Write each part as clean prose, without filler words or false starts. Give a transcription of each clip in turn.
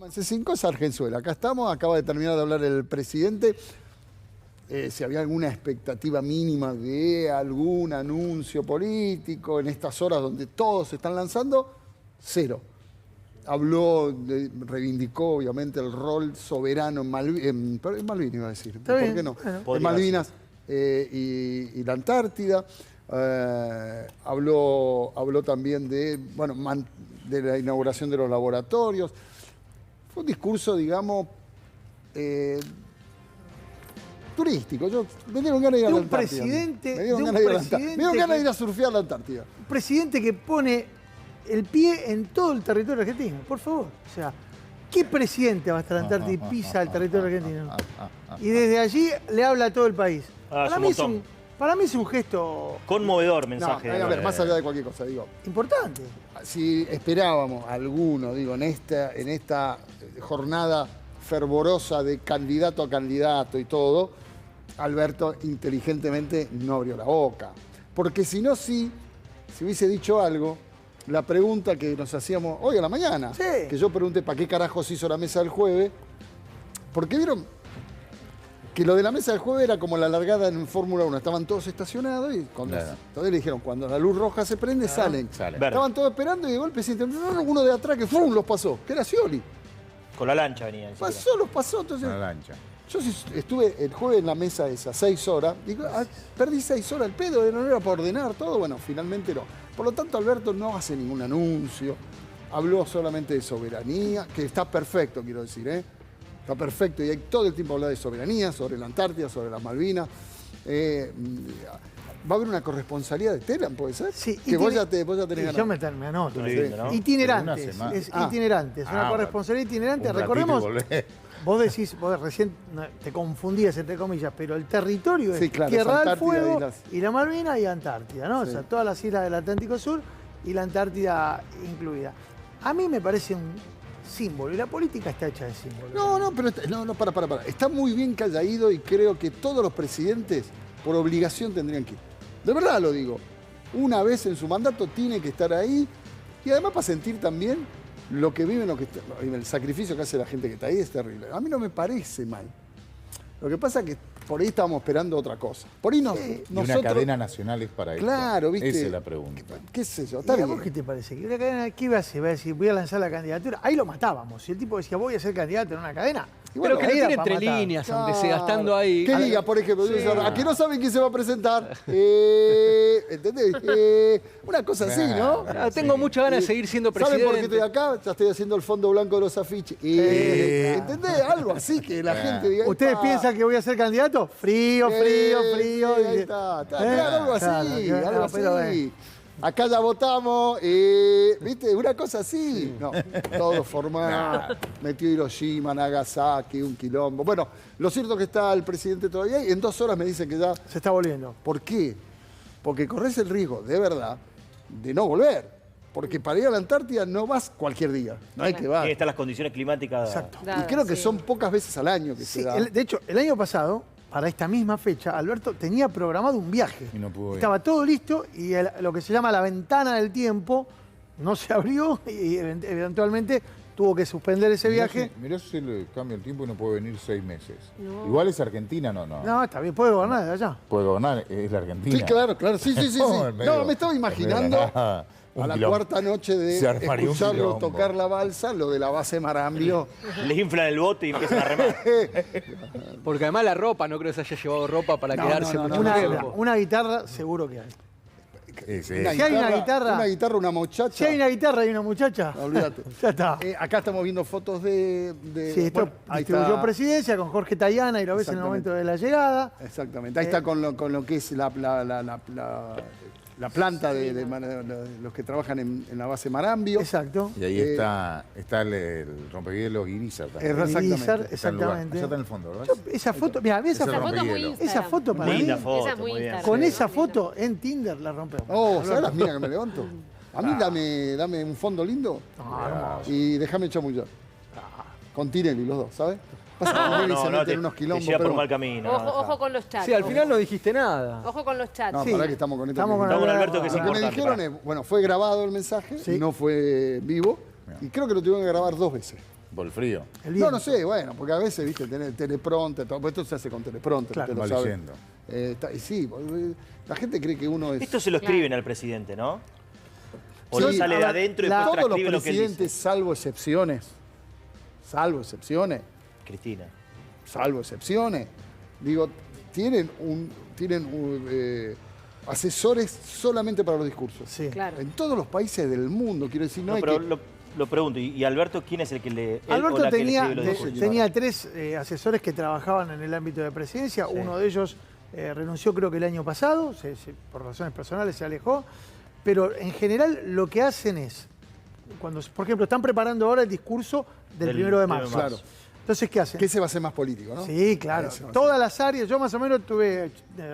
En C5 es Argenzuela. Acá estamos, acaba de terminar de hablar el presidente. Si había alguna expectativa mínima de algún anuncio político en estas horas donde todos se están lanzando, cero. Habló, reivindicó obviamente el rol soberano en Malvinas, iba a decir, ¿por qué no? En Malvinas y la Antártida. Habló también de la inauguración de los laboratorios. Fue un discurso, digamos, turístico. Me dieron ganas de ir a la Antártida. Me dieron ganas de ir a surfear la Antártida. Un presidente que pone el pie en todo el territorio argentino, por favor. O sea, ¿qué presidente va a estar en la Antártida y pisa el territorio argentino? Y desde allí le habla a todo el país. Para mí es un gesto conmovedor mensaje. A ver, más allá de cualquier cosa, digo. Importante. Si esperábamos alguno, digo, en esta jornada fervorosa de candidato a candidato y todo, Alberto inteligentemente no abrió la boca. Porque si no, si hubiese dicho algo, la pregunta que nos hacíamos hoy a la mañana, que yo pregunté para qué carajos hizo la mesa del jueves, porque vieron que lo de la mesa del jueves era como la largada en Fórmula 1, estaban todos estacionados y entonces le dijeron, cuando la luz roja se prende, salen. Estaban todos esperando y de golpe se uno de atrás que ¡fum! Los pasó, que era Scioli. Con la lancha venía. Los pasó, entonces. Con la lancha. Yo estuve el jueves en la mesa esa, 6 horas, digo, perdí 6 horas al pedo, no era para ordenar todo, bueno, finalmente no. Por lo tanto, Alberto no hace ningún anuncio, habló solamente de soberanía, que está perfecto, quiero decir, Está perfecto, y hay todo el tiempo hablar de soberanía, sobre la Antártida, sobre las Malvinas. Va a haber una corresponsalía de Telam, ¿puede ser? Sí. Que vos ya tenés ganas. Yo me anoto. Lindo, ¿no? Itinerante. Es itinerante. Es una corresponsalía itinerante. Recordemos, vos recién te confundías, entre comillas, pero el territorio es Tierra del Fuego y la Malvinas y Antártida, ¿no? Sí. O sea, todas las islas del Atlántico Sur y la Antártida incluida. A mí me parece un símbolo, y la política está hecha de símbolos. Para. Está muy bien que haya ido y creo que todos los presidentes, por obligación, tendrían que ir. De verdad lo digo. Una vez en su mandato tiene que estar ahí y además para sentir también lo que viven, el sacrificio que hace la gente que está ahí es terrible. A mí no me parece mal. Lo que pasa es que por ahí estábamos esperando otra cosa. Por ahí nosotros... Una cadena nacional es para eso. Claro, ¿viste? Esa es la pregunta. ¿Qué sé yo? ¿Y a vos qué te parece? ¿Una cadena qué iba a hacer? ¿Va a decir, voy a lanzar la candidatura? Ahí lo matábamos. Si el tipo decía, voy a ser candidato en una cadena... Pero que le tiene entre líneas, aunque sea estando ahí. Que diga, por ejemplo, aquí no saben quién se va a presentar. ¿Entendés? Una cosa así, ¿no? Tengo muchas ganas de seguir siendo presidente. ¿Saben por qué estoy acá? Ya estoy haciendo el fondo blanco de los afiches. ¿Entendés? Algo así que la gente diga. ¿Ustedes piensan que voy a ser candidato? Frío. Ahí está. Algo así. Acá ya votamos, ¿viste? Una cosa así. No, todo formal. Metió Hiroshima, Nagasaki, un quilombo. Bueno, lo cierto es que está el presidente todavía y en 2 horas me dicen que ya... Se está volviendo. ¿Por qué? Porque corres el riesgo, de verdad, de no volver. Porque para ir a la Antártida no vas cualquier día. No hay que vas. Ahí están las condiciones climáticas. Exacto. Y creo que son pocas veces al año que se da. De hecho, el año pasado, para esta misma fecha, Alberto tenía programado un viaje. Y no pudo ir. Estaba todo listo y lo que se llama la ventana del tiempo no se abrió y eventualmente tuvo que suspender ese viaje. Mirá si le cambia el tiempo y no puede venir 6 meses. No. Igual es Argentina, no. No, está bien, puede gobernar de allá. Puede gobernar, es la Argentina. Sí, claro. Sí. No, me estaba imaginando a la cuarta noche de escucharlo tocar la balsa, lo de la base Marambio. Les inflan el bote y empiezan a remar. Porque además la ropa, no creo que se haya llevado ropa para quedarse mucho tiempo. Una guitarra seguro que hay. Si hay una guitarra, una muchacha. Si hay una guitarra y una muchacha. Olvídate. Ya está. Acá estamos viendo fotos de sí, esto distribuyó Presidencia con Jorge Tayana y lo ves en el momento de la llegada. Exactamente. Ahí está con lo que es la planta de los que trabajan en la base Marambio. Exacto. Y ahí está el rompehielos Guirizar también. Exactamente. Allá está en el fondo, ¿verdad? Esa foto, mira, esa foto para mí. Con esa foto en Tinder la rompemos. ¿Sabes las minas que me levanto? A mí dame un fondo lindo y déjame chamullar. Con Tinelli los dos, ¿sabes? Unos quilombos, te lleva por mal camino. Ojo con los chats. Sí, al final no dijiste nada. Ojo con los chats. No, Sí. pará que estamos con esto. Estamos con Alberto, que es Lo que me importante. dijeron es, fue grabado el mensaje, no fue vivo, y creo que lo tuvieron que grabar 2 veces. Por el frío. No sé, bueno, porque a veces, viste, tener teleprompter, todo, esto se hace con teleprompter, claro, lo sabe. Sí, la gente cree que uno es... Esto se lo escriben al presidente, ¿no? O sí, no sale de adentro y después todos los transcribe lo que él presidentes, dice. salvo excepciones, Cristina. salvo excepciones, digo, tienen asesores solamente para los discursos. Sí, claro. En todos los países del mundo, quiero decir, no pero hay que... lo pregunto, ¿y Alberto quién es el que le... Alberto tenía tenía 3 asesores que trabajaban en el ámbito de presidencia. Sí. Uno de ellos renunció creo que el año pasado, por razones personales se alejó. Pero en general lo que hacen es, cuando, por ejemplo, están preparando ahora el discurso del 1 de marzo. Claro. Entonces, ¿qué hacen? Que ese va a ser más político, ¿no? Sí, claro. Todas las áreas, yo más o menos estuve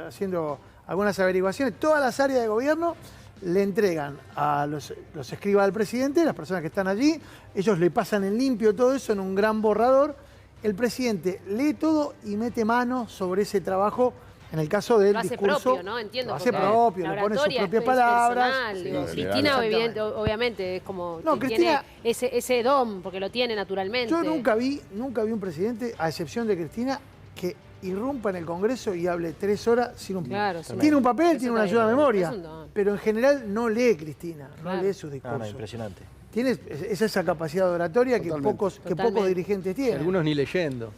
haciendo algunas averiguaciones, todas las áreas de gobierno le entregan a los escribas del presidente, las personas que están allí, ellos le pasan en limpio todo eso en un gran borrador, el presidente lee todo y mete mano sobre ese trabajo. En el caso del discurso, lo hace propio, ¿no? Entiendo. Lo hace propio, le pone sus propias palabras. Sí, Cristina, obviamente, es como no, Cristina, tiene ese don, porque lo tiene naturalmente. Yo nunca vi un presidente, a excepción de Cristina, que irrumpa en el Congreso y hable 3 horas sin un papel. Claro, tiene un papel, tiene una ayuda de memoria, pero en general no lee Cristina, no lee sus discursos. No, impresionante. Tiene esa capacidad de oratoria que pocos dirigentes tienen. Algunos ni leyendo.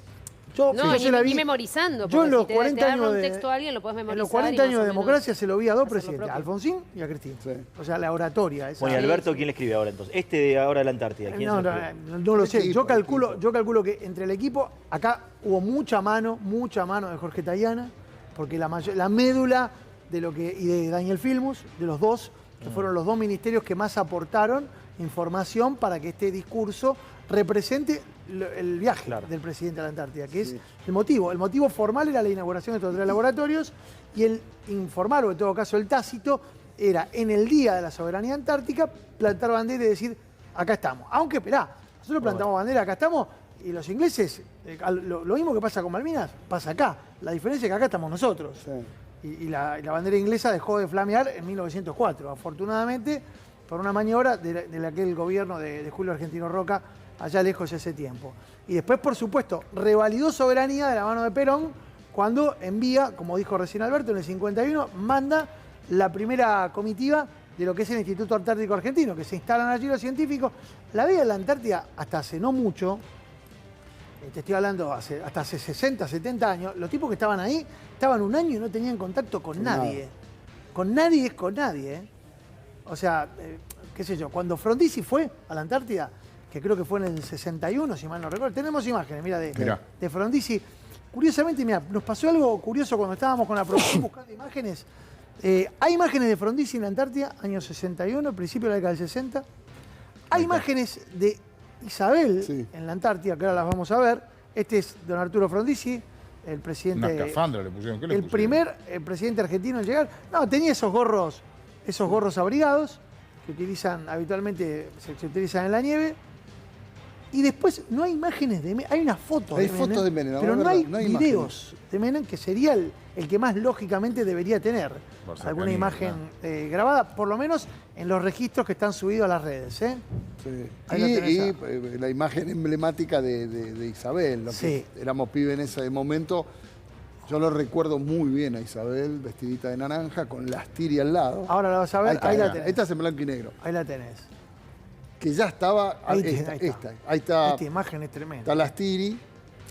Ni memorizando. Yo en los si 40 años un texto a alguien, lo podés memorizar. En los 40 años de democracia se lo vi a 2 presidentes, a Alfonsín y a Cristina. Sí. O sea, la oratoria. Bueno, ¿y Alberto quién le escribe ahora entonces? Este de ahora de la Antártida. ¿Quién no lo sé. Yo calculo que entre el equipo, acá hubo mucha mano de Jorge Tayana, porque la médula y de Daniel Filmus, de los dos, que fueron los 2 ministerios que más aportaron información para que este discurso represente el viaje del presidente a la Antártida, que es el motivo. El motivo formal era la inauguración de estos 3 laboratorios y el informal, o en todo caso el tácito, era en el Día de la Soberanía Antártica plantar bandera y decir, acá estamos. Aunque, esperá, nosotros plantamos bandera, acá estamos, y los ingleses, lo mismo que pasa con Malvinas, pasa acá. La diferencia es que acá estamos nosotros. Sí. Y la bandera inglesa dejó de flamear en 1904, afortunadamente, por una maniobra de aquel gobierno de Julio Argentino Roca, allá lejos de ese tiempo. Y después, por supuesto, revalidó soberanía de la mano de Perón cuando envía, como dijo recién Alberto, en el 51, manda la primera comitiva de lo que es el Instituto Antártico Argentino, que se instalan allí los científicos. La vida en la Antártida, hasta hace no mucho, te estoy hablando hasta hace 60, 70 años, los tipos que estaban ahí, estaban 1 año y no tenían contacto con nadie. Con nadie. O sea, qué sé yo, cuando Frondizi fue a la Antártida, que creo que fue en el 61, si mal no recuerdo. Tenemos imágenes, de Frondizi. Curiosamente, mira, nos pasó algo curioso cuando estábamos con la producción buscando imágenes. Hay imágenes de Frondizi en la Antártida, año 61, principio de la década del 60. Hay imágenes de Isabel en la Antártida, que ahora las vamos a ver. Este es don Arturo Frondizi, el presidente... Una escafandra le pusieron. ¿Qué le pusieron? Primer presidente argentino en llegar. No, tenía esos gorros abrigados que utilizan habitualmente, se utilizan en la nieve. Y después no hay imágenes de Menem, hay unas fotos de Menem, pero no hay videos de Menem, que sería el que más lógicamente debería tener alguna imagen grabada, por lo menos en los registros que están subidos a las redes. Sí. Y la imagen emblemática de Isabel, que éramos pibes en ese momento. Yo lo recuerdo muy bien a Isabel, vestidita de naranja, con la Astiri al lado. Ahora la vas a ver, ahí la tenés. Esta es en blanco y negro. Ahí la tenés. Que ya estaba... Ahí está. Esta imagen es tremenda. Está la Astiri,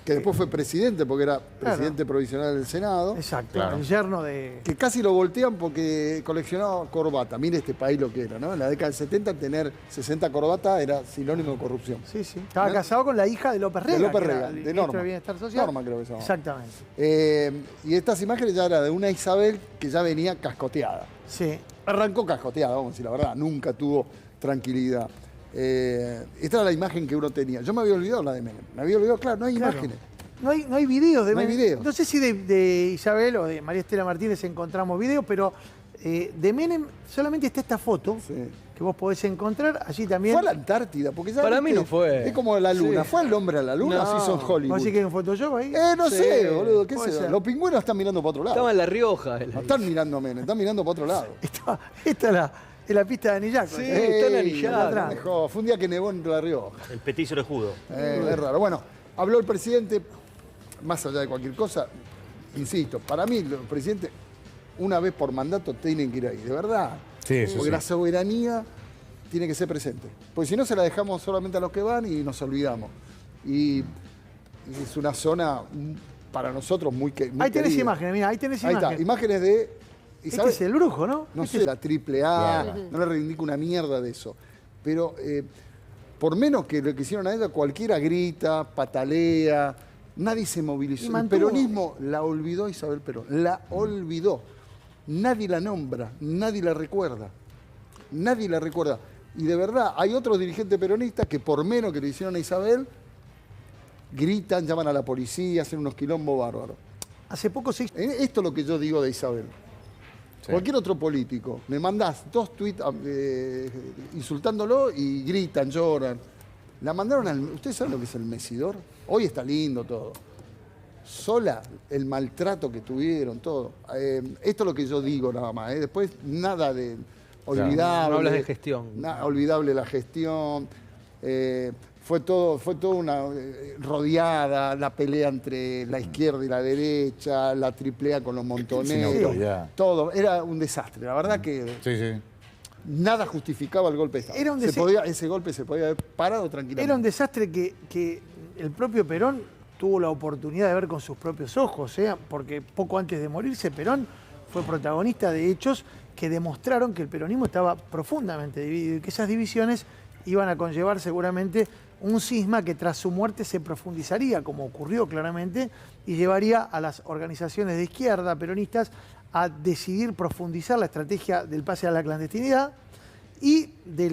que después fue presidente, porque era presidente provisional del Senado. Exacto, el yerno de... Que casi lo voltean porque coleccionaba corbata. Mire este país lo que era, ¿no? En la década del 70 tener 60 corbatas era sinónimo de corrupción. Sí. Estaba casado con la hija de López Rega. De López Rega, de Norma. De Bienestar Social. Norma creo que se llama. Exactamente. Y estas imágenes ya eran de una Isabel que ya venía cascoteada. Sí. Arrancó cascoteada, vamos a decir la verdad. Nunca tuvo tranquilidad. Esta era la imagen que uno tenía. Yo me había olvidado la de Menem. Me había olvidado, claro, no hay imágenes. No hay videos de Menem. No hay videos. No sé si de Isabel o de María Estela Martínez encontramos videos, pero de Menem solamente está esta foto que vos podés encontrar. Allí también. Fue a la Antártida, porque ya para mí no fue. Es como la luna. ¿Fue el hombre a la luna? No. Así son Hollywood. ¿Así que hay un Photoshop ahí? No sé, boludo. ¿Qué sé? Los pingüinos están mirando para otro lado. Estaba en La Rioja. No están mirando a Menem, están mirando para otro lado. Esta Es la pista de Anillaco. Sí, está en Anillaco. Fue un día que nevó en La Rioja. El petiso de judo. Es raro. Bueno, habló el presidente, más allá de cualquier cosa, insisto, para mí los presidentes una vez por mandato tienen que ir ahí, de verdad. Sí, eso porque sí. la soberanía tiene que ser presente. Porque si no se la dejamos solamente a los que van y nos olvidamos. Y es una zona para nosotros muy ahí tenés querida. imágenes, mira, ahí tenés Ahí imágenes. está, imágenes de... Este es el brujo, ¿no? No sé, la AAA, no le reivindico una mierda de eso. Pero por menos que lo que hicieron a ella, cualquiera grita, patalea, nadie se movilizó. El peronismo la olvidó Isabel Perón, la olvidó. Nadie la nombra, nadie la recuerda. Nadie la recuerda. Y de verdad, hay otros dirigentes peronistas que por menos que le hicieron a Isabel, gritan, llaman a la policía, hacen unos quilombos bárbaros. Hace poco se hizo... Esto es lo que yo digo de Isabel. Sí. Cualquier otro político, me mandás 2 tweets insultándolo y gritan, lloran. La mandaron al... ¿Ustedes saben lo que es el Mesidor? Hoy está lindo todo. Sola, el maltrato que tuvieron, todo. Esto es lo que yo digo nada más. Después nada de olvidable. Claro, no hablas de gestión. Olvidable la gestión. Fue todo una rodeada, la pelea entre la izquierda y la derecha, la AAA con los montoneros, todo. Era un desastre. La verdad que nada justificaba el golpe de Estado. Ese golpe se podía haber parado tranquilamente. Era un desastre que el propio Perón tuvo la oportunidad de ver con sus propios ojos, porque poco antes de morirse Perón fue protagonista de hechos que demostraron que el peronismo estaba profundamente dividido y que esas divisiones iban a conllevar seguramente un cisma que tras su muerte se profundizaría, como ocurrió claramente, y llevaría a las organizaciones de izquierda peronistas a decidir profundizar la estrategia del pase a la clandestinidad y de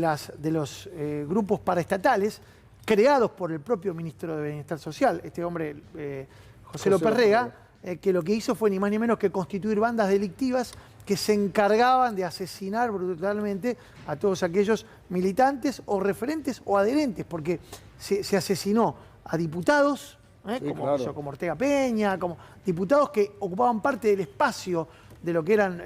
los grupos paraestatales creados por el propio ministro de Bienestar Social, este hombre, José López Rega, que lo que hizo fue ni más ni menos que constituir bandas delictivas que se encargaban de asesinar brutalmente a todos aquellos militantes o referentes o adherentes, porque se asesinó a diputados, como Ortega Peña, como diputados que ocupaban parte del espacio de lo que eran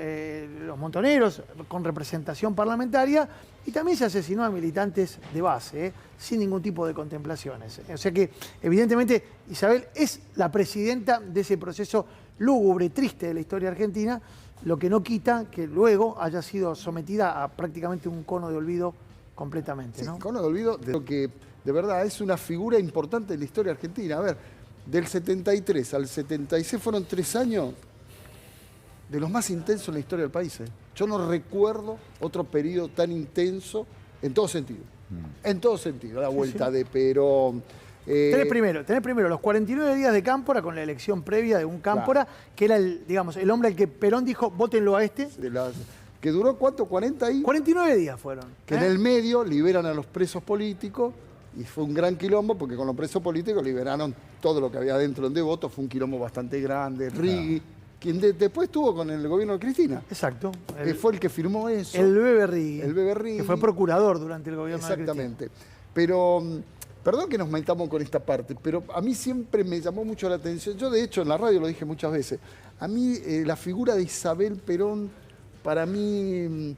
los montoneros con representación parlamentaria, y también se asesinó a militantes de base, sin ningún tipo de contemplaciones. O sea que, evidentemente, Isabel es la presidenta de ese proceso lúgubre, triste de la historia argentina, lo que no quita que luego haya sido sometida a prácticamente un cono de olvido completamente, ¿no? Sí, cono de olvido de lo que de verdad es una figura importante en la historia argentina. A ver, del 73 al 76 fueron 3 años de los más intensos en la historia del país. Yo no recuerdo otro periodo tan intenso en todo sentido. En todo sentido. La vuelta de Perón. Tenés primero los 49 días de Cámpora con la elección previa de un Cámpora, que era el hombre al que Perón dijo, vótenlo a este. Que duró, ¿cuánto? ¿40 y? 49 días fueron. Que en el medio liberan a los presos políticos y fue un gran quilombo porque con los presos políticos liberaron todo lo que había dentro en Devoto. Fue un quilombo bastante grande. Rigui, quien después estuvo con el gobierno de Cristina. Exacto. Fue el que firmó eso. El Bebe Rigui. El Bebe Rigui. Que fue procurador durante el gobierno de Cristina. Exactamente. Pero... Perdón que nos metamos con esta parte, pero a mí siempre me llamó mucho la atención. Yo, de hecho, en la radio lo dije muchas veces. A mí, la figura de Isabel Perón, para mí,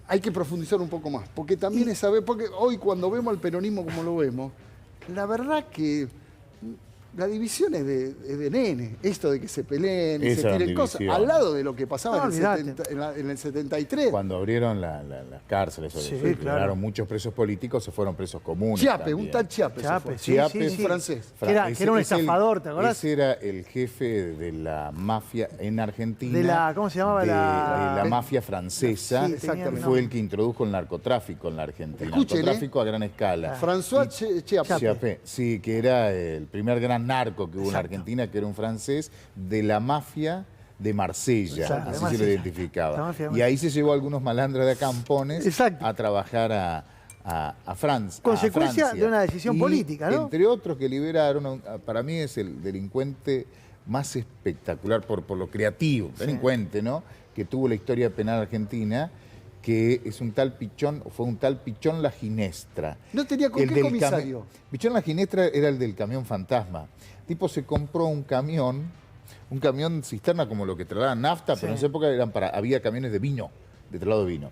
hay que profundizar un poco más. Porque también Isabel, porque hoy cuando vemos al peronismo como lo vemos, la verdad que la división es de nene. Esto de que se peleen y se tiren cosas. Al lado de lo que pasaba en el 73. Cuando abrieron las cárceles, liberaron muchos presos políticos, se fueron presos comunes. Chiappe, un tal Chiappe. Chiappe, francés. Que era un estafador, ¿te acordás? Ese era el jefe de la mafia en Argentina. ¿Cómo se llamaba? De la mafia francesa. Sí, exactamente. Fue el que introdujo el narcotráfico en la Argentina. Escuchen, narcotráfico a gran escala. François Chiappe. Sí, que era el primer gran narco que hubo en Argentina, que era un francés de la mafia de Marsella, así se lo identificaba. Y ahí se llevó a algunos malandros de Campones a trabajar a Francia. Consecuencia de una decisión política, ¿no? Entre otros que liberaron, para mí es el delincuente más espectacular por lo creativo, delincuente, ¿no? Que tuvo la historia penal argentina, que es un tal Pichón, fue un tal Pichón La Ginestra. ¿No tenía con qué comisario? Pichón La Ginestra era el del camión fantasma. El tipo se compró un camión cisterna como lo que trasladan nafta, pero en esa época había camiones de vino, de traslado de vino.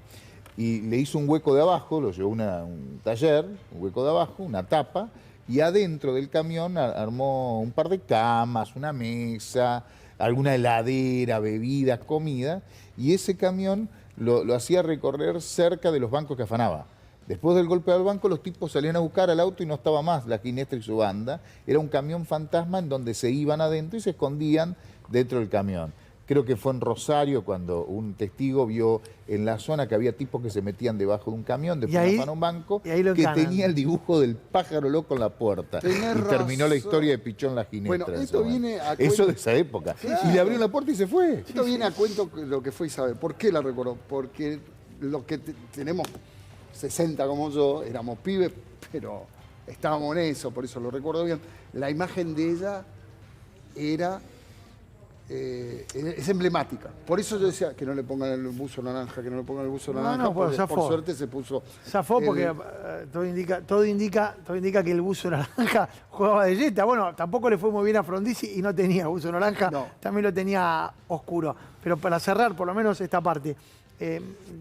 y le hizo un hueco de abajo, lo llevó a un taller, un hueco de abajo, una tapa, y adentro del camión armó un par de camas, una mesa, alguna heladera, bebidas, comida, y ese camión lo hacía recorrer cerca de los bancos que afanaba. Después del golpe al banco, los tipos salían a buscar al auto y no estaba más la Ginestra y su banda. Era un camión fantasma en donde se iban adentro y se escondían dentro del camión. Creo que fue en Rosario cuando un testigo vio en la zona que había tipos que se metían debajo de un camión, después afanó un banco, que tenía el dibujo del pájaro loco en la puerta. Y terminó la historia de Pichón la Ginestra. Bueno, esto viene a cuento... Eso de esa época. Claro. Y le abrió la puerta y se fue. Esto viene a cuento lo que fue Isabel. ¿Por qué la recordó? Porque lo que tenemos 60 como yo, éramos pibes, pero estábamos en eso, por eso lo recuerdo bien. La imagen de ella es emblemática. Por eso yo decía que no le pongan el buzo naranja, que no le pongan el buzo naranja. No, por suerte se puso. Zafó porque todo indica que el buzo naranja jugaba de Jetta. Bueno, tampoco le fue muy bien a Frondizi y no tenía buzo naranja, también lo tenía oscuro. Pero para cerrar, por lo menos esta parte,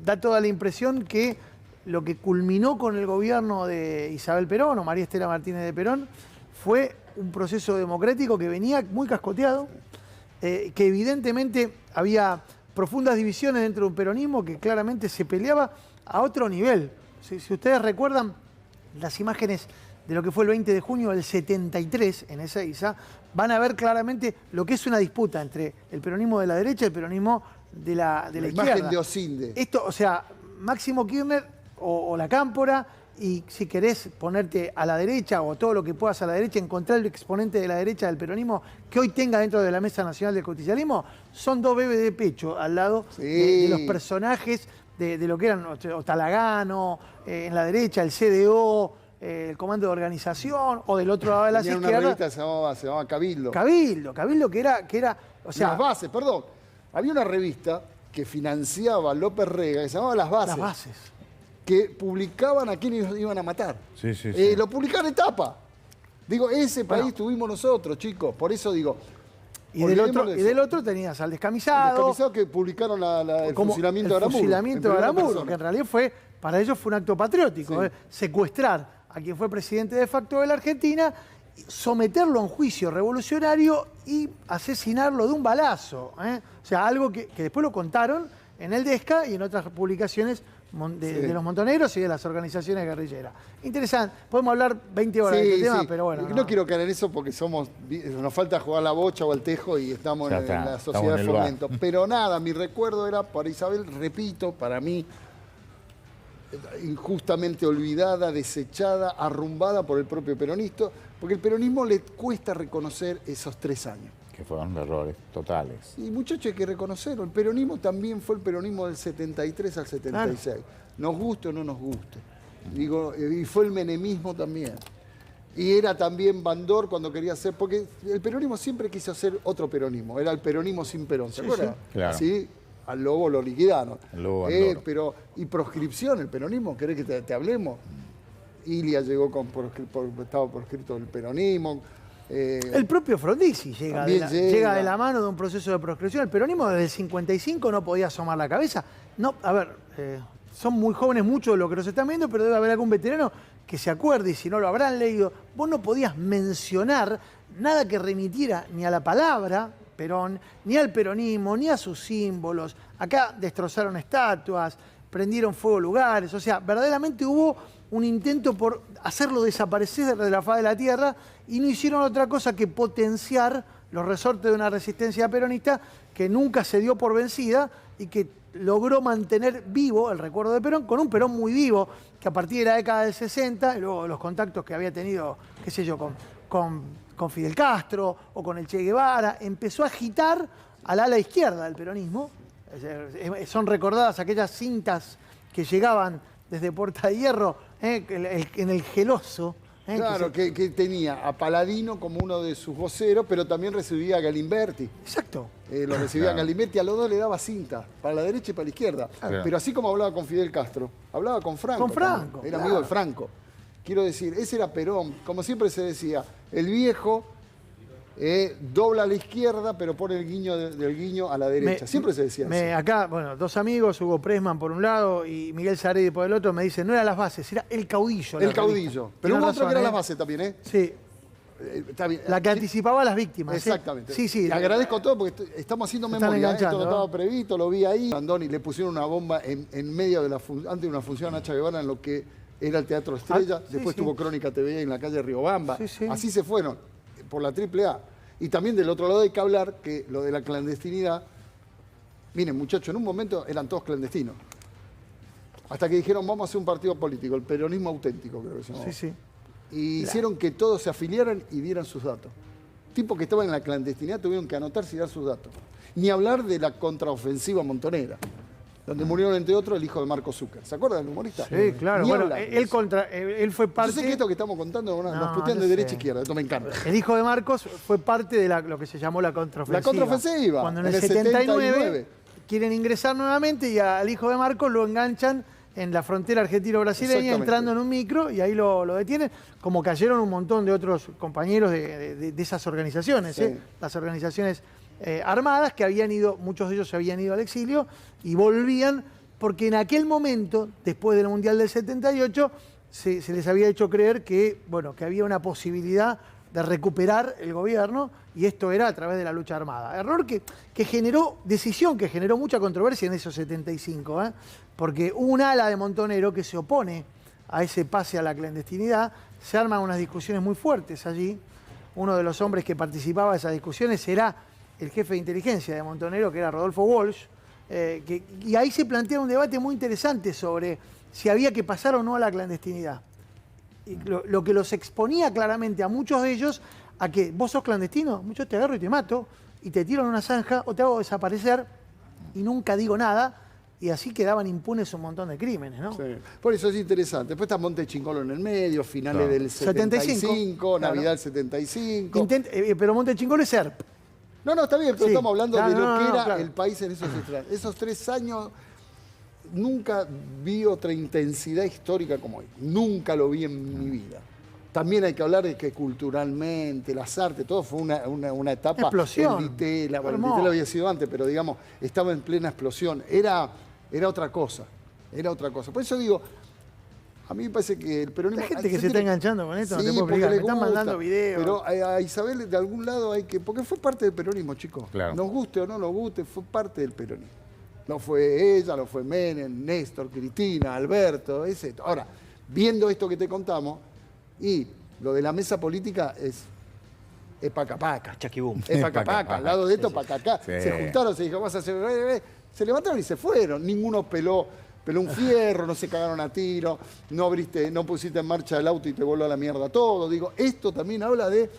da toda la impresión que lo que culminó con el gobierno de Isabel Perón o María Estela Martínez de Perón fue un proceso democrático que venía muy cascoteado, que evidentemente había profundas divisiones dentro de un peronismo que claramente se peleaba a otro nivel. Si ustedes recuerdan las imágenes de lo que fue el 20 de junio del 73 en Ezeiza, van a ver claramente lo que es una disputa entre el peronismo de la derecha y el peronismo de la izquierda. La imagen de Osinde. Esto, o sea, Máximo Kirchner o la Cámpora, y si querés ponerte a la derecha o todo lo que puedas a la derecha, encontrar el exponente de la derecha del peronismo que hoy tenga dentro de la Mesa Nacional del Justicialismo, son dos bebés de pecho al lado de los personajes de lo que eran Talagano, en la derecha el CDO, el Comando de Organización, o del otro lado de las izquierdas. Una revista se llamaba Cabildo. Cabildo que era o sea, Las Bases, perdón. Había una revista que financiaba López Rega que se llamaba Las Bases. Las Bases. Que publicaban a quienes iban a matar. Sí. Lo publicaban en tapa. Digo, ese país tuvimos nosotros, chicos. Por eso digo... Y del otro tenías al descamisado. El descamisado que publicaron el fusilamiento de Aramuro. El fusilamiento de Aramuro, que en realidad para ellos fue un acto patriótico. Sí. Secuestrar a quien fue presidente de facto de la Argentina, someterlo a un juicio revolucionario y asesinarlo de un balazo. O sea, algo que después lo contaron en el Desca y en otras publicaciones de los montoneros y de las organizaciones guerrilleras. Interesante. Podemos hablar 20 horas de este tema, pero bueno. No quiero caer en eso porque nos falta jugar la bocha o el tejo y estamos en la sociedad de fomento. Pero nada, mi recuerdo era para Isabel, repito, para mí, injustamente olvidada, desechada, arrumbada por el propio peronista, porque el peronismo le cuesta reconocer esos 3 años. Que fueron errores totales. Y muchachos, hay que reconocerlo. El peronismo también fue el peronismo del 73 al 76. Claro. Nos guste o no nos guste. Digo, y fue el menemismo también. Y era también Bandor cuando quería hacer... Porque el peronismo siempre quiso hacer otro peronismo. Era el peronismo sin Perón, ¿se acuerdan? Sí, claro. ¿Sí? Al lobo lo liquidaron. El lobo y proscripción, el peronismo, ¿querés que te hablemos? Ilia llegó estaba proscrito el peronismo. El propio Frondizi llega de la mano de un proceso de proscripción. El peronismo desde el 55 no podía asomar la cabeza. No, a ver, son muy jóvenes muchos de los que nos están viendo, pero debe haber algún veterano que se acuerde, y si no lo habrán leído. Vos no podías mencionar nada que remitiera ni a la palabra Perón, ni al peronismo, ni a sus símbolos. Acá destrozaron estatuas, prendieron fuego lugares. O sea, verdaderamente hubo un intento por hacerlo desaparecer de la faz de la tierra y no hicieron otra cosa que potenciar los resortes de una resistencia peronista que nunca se dio por vencida y que logró mantener vivo el recuerdo de Perón, con un Perón muy vivo, que a partir de la década del 60, y luego los contactos que había tenido, qué sé yo, con Fidel Castro o con el Che Guevara, empezó a agitar al ala izquierda del peronismo. Son recordadas aquellas cintas que llegaban desde Puerta de Hierro, en el Geloso. Claro, que tenía a Paladino como uno de sus voceros, pero también recibía a Galimberti. Exacto. Lo recibía a Galimberti, a los dos le daba cinta, para la derecha y para la izquierda. Claro. Pero así como hablaba con Fidel Castro, hablaba con Franco. Con Franco. Era amigo de Franco. Quiero decir, ese era Perón. Como siempre se decía, el viejo dobla a la izquierda, pero pone el guiño del guiño a la derecha. Siempre se decía así. Acá, bueno, dos amigos, Hugo Pressman por un lado y Miguel Saredi por el otro, me dicen, no era las bases, era el caudillo. El caudillo. Pero hubo otro que era las bases también, ¿eh? Sí. Está bien. La que anticipaba a las víctimas. Exactamente. Sí. Le agradezco todo porque estamos haciendo memoria. Esto no estaba previsto, lo vi ahí. Andoni le pusieron una bomba en medio de antes de una función a Nacha Guevara en lo que era el Teatro Estrella. Después tuvo Crónica TV en la calle Riobamba. Así se fueron por la AAA. Y también del otro lado hay que hablar que lo de la clandestinidad. Miren, muchachos, en un momento eran todos clandestinos. Hasta que dijeron, vamos a hacer un partido político, el peronismo auténtico, creo que se llamaba. Y hicieron que todos se afiliaran y dieran sus datos. Tipos que estaban en la clandestinidad tuvieron que anotarse y dar sus datos. Ni hablar de la contraofensiva montonera, donde murieron, entre otros, el hijo de Marco Zúcar. ¿Se acuerdan del humorista? Sí, claro. Bueno, él fue parte... Yo sé que esto que estamos contando nos putean de derecha a izquierda, esto me encanta. El hijo de Marcos fue parte de lo que se llamó la contraofensiva. La contraofensiva. Cuando en el 79 quieren ingresar nuevamente y al hijo de Marcos lo enganchan en la frontera argentino-brasileña, entrando en un micro, y ahí lo detienen, como cayeron un montón de otros compañeros de esas organizaciones, las organizaciones armadas, que habían ido, muchos de ellos se habían ido al exilio, y volvían, porque en aquel momento, después del Mundial del 78, se les había hecho creer que había una posibilidad de recuperar el gobierno, y esto era a través de la lucha armada. Error que generó, decisión que generó mucha controversia en esos 75, porque hubo un ala de Montonero que se opone a ese pase a la clandestinidad, se arman unas discusiones muy fuertes allí. Uno de los hombres que participaba de esas discusiones era el jefe de inteligencia de Montonero, que era Rodolfo Walsh, y ahí se plantea un debate muy interesante sobre si había que pasar o no a la clandestinidad. Y lo que los exponía claramente a muchos de ellos a que vos sos clandestino, yo te agarro y te mato, y te tiro en una zanja o te hago desaparecer y nunca digo nada, y así quedaban impunes un montón de crímenes, ¿no? Sí. Por eso es interesante. Después está Monte Chingolo en el medio, finales del 75, Navidad del 75. Pero Monte Chingolo es SERP. No, está bien, pero estamos hablando de lo que era el país en esos 3 años. Nunca vi otra intensidad histórica como hoy. Nunca lo vi en mi vida. También hay que hablar de que culturalmente, las artes, todo fue una etapa. Explosión. El Ditela había sido antes, pero digamos, estaba en plena explosión. Era otra cosa. Por eso digo, a mí me parece que el peronismo... Hay gente que se está enganchando con esto, no te puedo explicar. Me están mandando videos. Pero a Isabel, de algún lado hay que... Porque fue parte del peronismo, chicos. Claro. Nos guste o no nos guste, fue parte del peronismo. No fue ella, no fue Menem, Néstor, Cristina, Alberto, es esto. Ahora, viendo esto que te contamos, y lo de la mesa política es paca-paca. Chaquibum. Es paca-paca. Al lado de esto, paca-paca. Sí. Se juntaron, se dijo, vas a hacer... Se levantaron y se fueron. Ninguno peló un fierro, no se cagaron a tiro, no pusiste en marcha el auto y te voló a la mierda todo. Digo, esto también habla de,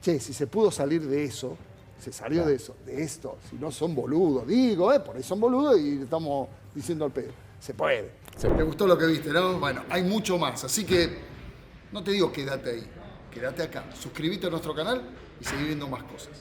si se pudo salir de eso, se salió de esto, si no son boludos, digo, por ahí son boludos y estamos diciendo al pedo. Se puede. ¿Te gustó lo que viste, no? Bueno, hay mucho más, así que no te digo quédate ahí, quédate acá, suscríbete a nuestro canal y seguí viendo más cosas.